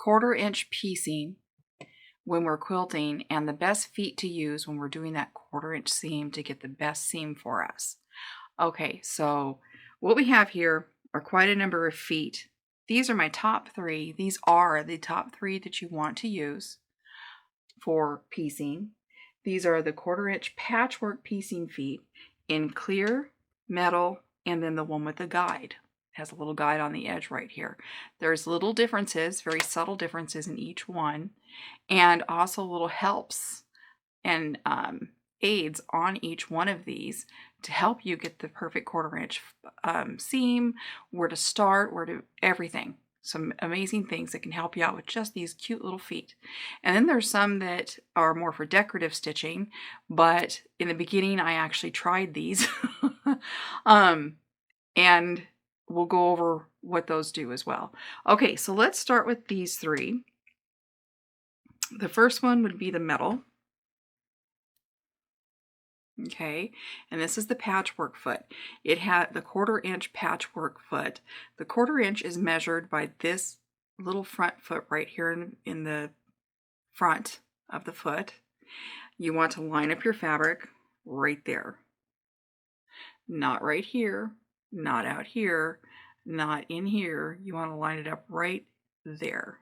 1/4 inch piecing when we're quilting, and the best feet to use when we're doing that 1/4 inch seam to get the best seam for us. Okay, so what we have here are quite a number of feet. These are my top 3. These are the top 3 that you want to use for piecing. These are the 1/4 inch patchwork piecing feet in clear, metal, and then the one with the guide. Has a little guide on the edge right here. There's little differences, very subtle differences in each one, and also little helps and aids on each one of these to help you get the perfect 1/4 inch seam, where to start, where to everything. Some amazing things that can help you out with just these cute little feet. And then there's some that are more for decorative stitching, but in the beginning I actually tried these and we'll go over what those do as well. Okay, so let's start with these 3. The first one would be the metal. Okay, and this is the patchwork foot. It had the 1/4 inch patchwork foot. The 1/4 inch is measured by this little front foot right here in the front of the foot. You want to line up your fabric right there. Not right here, not out here, not in here. You want to line it up right there.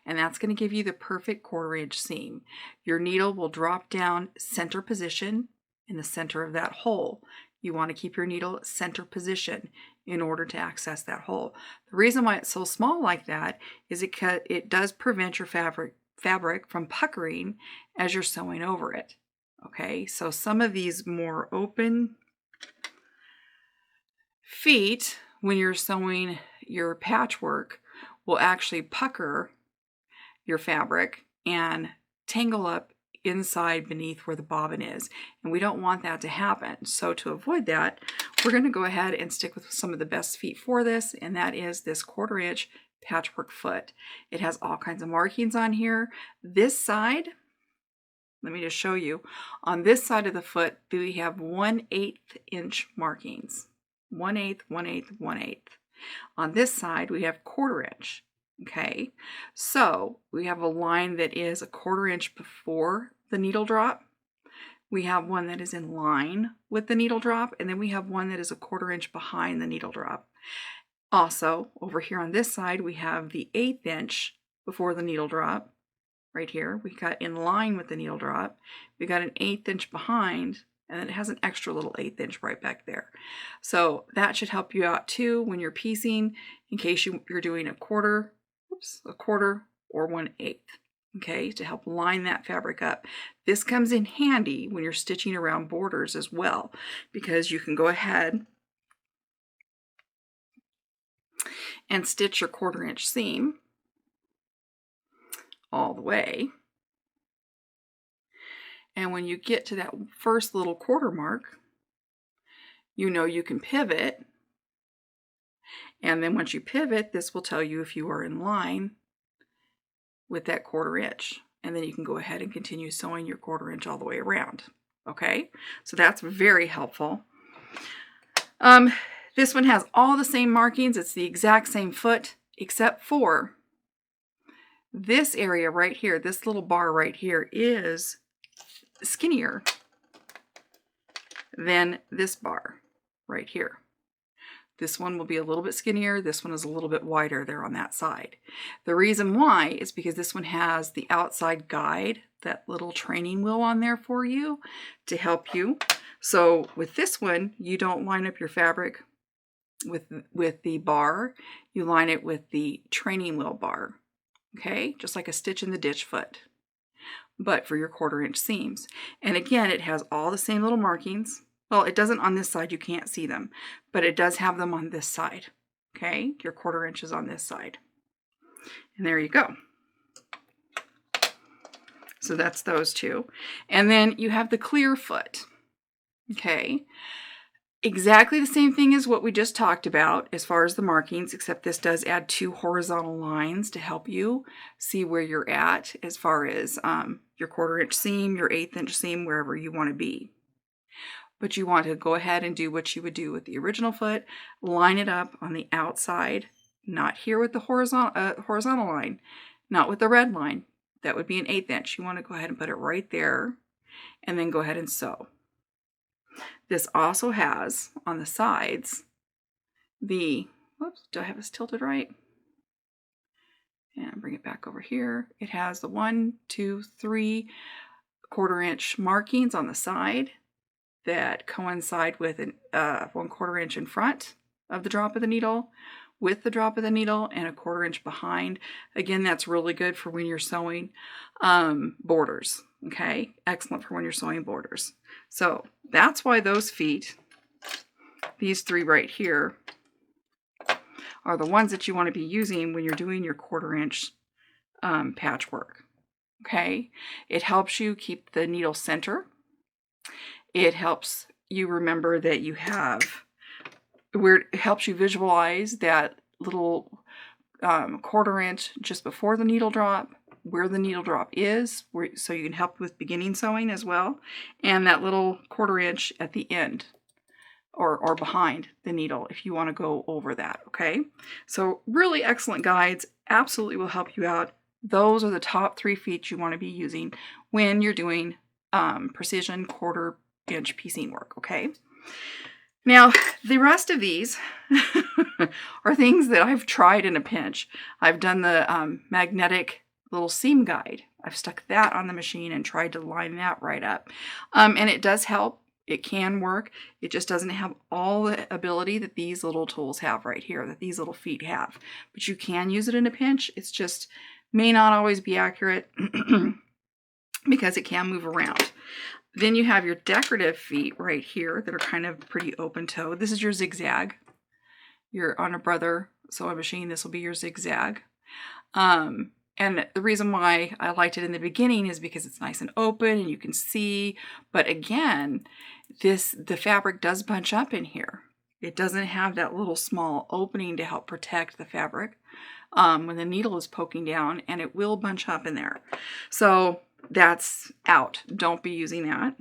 And that's going to give you the perfect 1/4 inch seam. Your needle will drop down center position in the center of that hole. You want to keep your needle center position in order to access that hole. The reason why it's so small like that is it does prevent your fabric from puckering as you're sewing over it. Okay, so some of these more open feet, when you're sewing your patchwork, will actually pucker your fabric and tangle up inside beneath where the bobbin is, and we don't want that to happen. So to avoid that, we're going to go ahead and stick with some of the best feet for this, and that is this 1/4 inch patchwork foot. It has all kinds of markings on here. This side, let me just show you, on this side of the foot we have 1/8 inch markings. 1/8, 1/8, 1/8. On this side we have 1/4 inch. Okay, so we have a line that is a 1/4 inch before the needle drop. We have one that is in line with the needle drop, and then we have one that is a 1/4 inch behind the needle drop. Also, over here on this side, we have the 1/8 inch before the needle drop. Right here, we got in line with the needle drop. We got an 1/8 inch behind, and then it has an extra little 1/8 inch right back there. So that should help you out too when you're piecing, in case you're doing a quarter or 1/8, okay, to help line that fabric up. This comes in handy when you're stitching around borders as well, because you can go ahead and stitch your 1/4 inch seam all the way. And when you get to that first little quarter mark, you know you can pivot. And then once you pivot, this will tell you if you are in line with that 1/4 inch. And then you can go ahead and continue sewing your 1/4 inch all the way around. Okay, so that's very helpful. This one has all the same markings. It's the exact same foot, except for this area right here. This little bar right here is skinnier than this bar right here. This one will be a little bit skinnier. This one is a little bit wider there on that side. The reason why is because this one has the outside guide, that little training wheel on there for you to help you. So with this one, you don't line up your fabric with the bar. You line it with the training wheel bar. Okay, just like a stitch in the ditch foot, but for your 1/4 inch seams. And again, it has all the same little markings. Well, it doesn't on this side, you can't see them, but it does have them on this side. Okay, your 1/4 inch is on this side. And there you go. So that's those two. And then you have the clear foot. Okay, exactly the same thing as what we just talked about as far as the markings, except this does add 2 horizontal lines to help you see where you're at as far as your 1/4 inch seam, your 1/8 inch seam, wherever you want to be. But you want to go ahead and do what you would do with the original foot, line it up on the outside, not here with the horizontal line, not with the red line. That would be an 1/8 inch. You want to go ahead and put it right there and then go ahead and sew. This also has on the sides the, whoops, do I have this tilted right? And bring it back over here. It has the 1, 2, 3 1/4 inch markings on the side that coincide with an 1/4 inch in front of the drop of the needle, with the drop of the needle, and a 1/4 inch behind. Again, that's really good for when you're sewing borders. Okay, excellent for when you're sewing borders. So that's why those feet, these 3 right here, are the ones that you want to be using when you're doing your 1/4 inch patchwork. Okay, it helps you keep the needle center. It helps you remember that you have, where it helps you visualize that little 1/4 inch just before the needle drop, where the needle drop is, so you can help with beginning sewing as well, and that little 1/4 inch at the end or behind the needle if you want to go over that. Okay, so really excellent guides, absolutely will help you out. Those are the top 3 feet you want to be using when you're doing precision 1/4 inch piecing work. Okay, now the rest of these are things that I've tried in a pinch. I've done the magnetic little seam guide. I've stuck that on the machine and tried to line that right up, and it does help. It can work. It just doesn't have all the ability that these little tools have right here, that these little feet have. But you can use it in a pinch. It's just may not always be accurate because it can move around. Then you have your decorative feet right here that are kind of pretty open-toed. This is your zigzag. You're on a Brother sewing machine. This will be your zigzag. And the reason why I liked it in the beginning is because it's nice and open and you can see. But again, the fabric does bunch up in here. It doesn't have that little small opening to help protect the fabric when the needle is poking down, and it will bunch up in there. So that's out. Don't be using that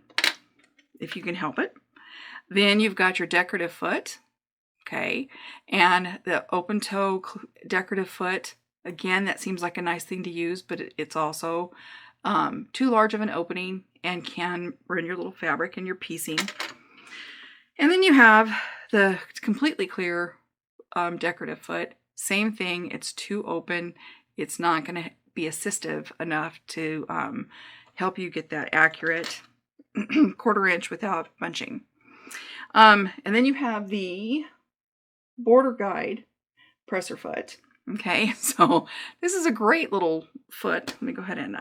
if you can help it. Then you've got your decorative foot. Okay, and the open toe decorative foot. Again, that seems like a nice thing to use, but it's also too large of an opening and can ruin your little fabric and your piecing. And then you have the completely clear decorative foot. Same thing, it's too open. It's not going to be assistive enough to help you get that accurate 1/4 inch without bunching. And then you have the border guide presser foot. Okay, so this is a great little foot. Let me go ahead and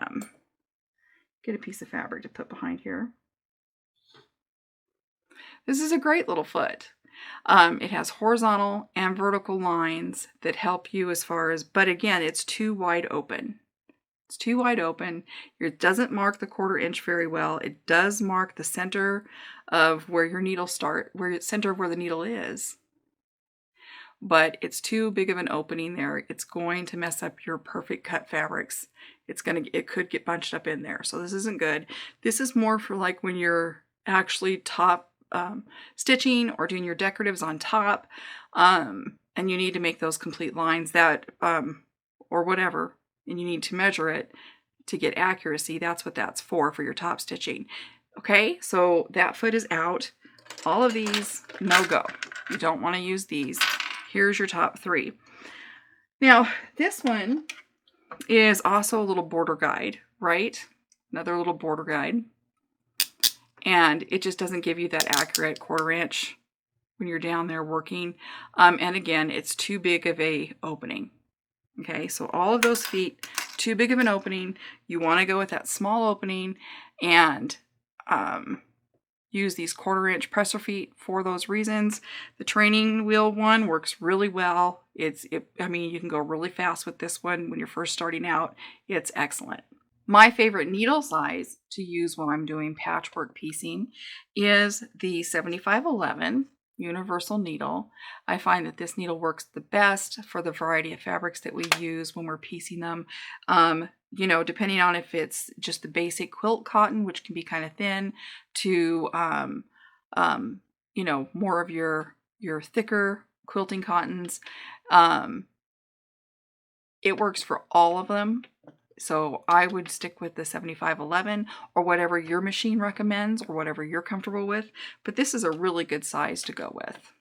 get a piece of fabric to put behind here. This is a great little foot. It has horizontal and vertical lines that help you as far as, but again, it's too wide open. It's too wide open. It doesn't mark the 1/4 inch very well. It does mark the center of where your needle center of where the needle is. But it's too big of an opening there. It's going to mess up your perfect cut fabrics. It could get bunched up in there. So this isn't good. This is more for like when you're actually top stitching or doing your decoratives on top, and you need to make those complete lines that, or whatever, and you need to measure it to get accuracy. That's what that's for your top stitching. Okay, so that foot is out. All of these, no go. You don't want to use these. Here's your top 3. Now, this one is also a little border guide, right? Another little border guide. And it just doesn't give you that accurate 1/4 inch when you're down there working. And again, it's too big of a opening. Okay, so all of those feet, too big of an opening. You want to go with that small opening and use these 1/4 inch presser feet for those reasons. The training wheel one works really well. I mean, you can go really fast with this one when you're first starting out. It's excellent. My favorite needle size to use when I'm doing patchwork piecing is the 7511 universal needle. I find that this needle works the best for the variety of fabrics that we use when we're piecing them. You know, depending on if it's just the basic quilt cotton, which can be kind of thin, to you know, more of your thicker quilting cottons. It works for all of them. So I would stick with the 7511 or whatever your machine recommends or whatever you're comfortable with. But this is a really good size to go with.